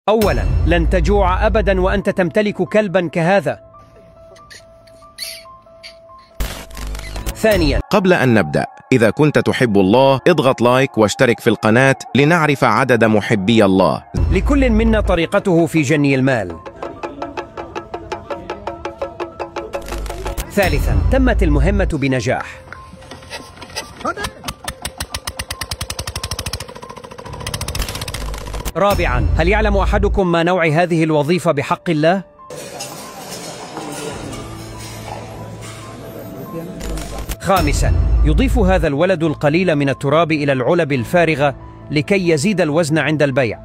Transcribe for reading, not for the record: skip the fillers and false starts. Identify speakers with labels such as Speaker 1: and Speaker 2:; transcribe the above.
Speaker 1: أولا، لن تجوع أبدا وأنت تمتلك كلبا كهذا. ثانيا،
Speaker 2: قبل أن نبدأ، إذا كنت تحب الله اضغط لايك واشترك في القناة لنعرف عدد محبي الله.
Speaker 1: لكل منا طريقته في جني المال. ثالثا، تمت المهمة بنجاح. رابعا، هل يعلم أحدكم ما نوع هذه الوظيفة بحق الله؟ خامسا، يضيف هذا الولد القليل من التراب إلى العلب الفارغة لكي يزيد الوزن عند البيع.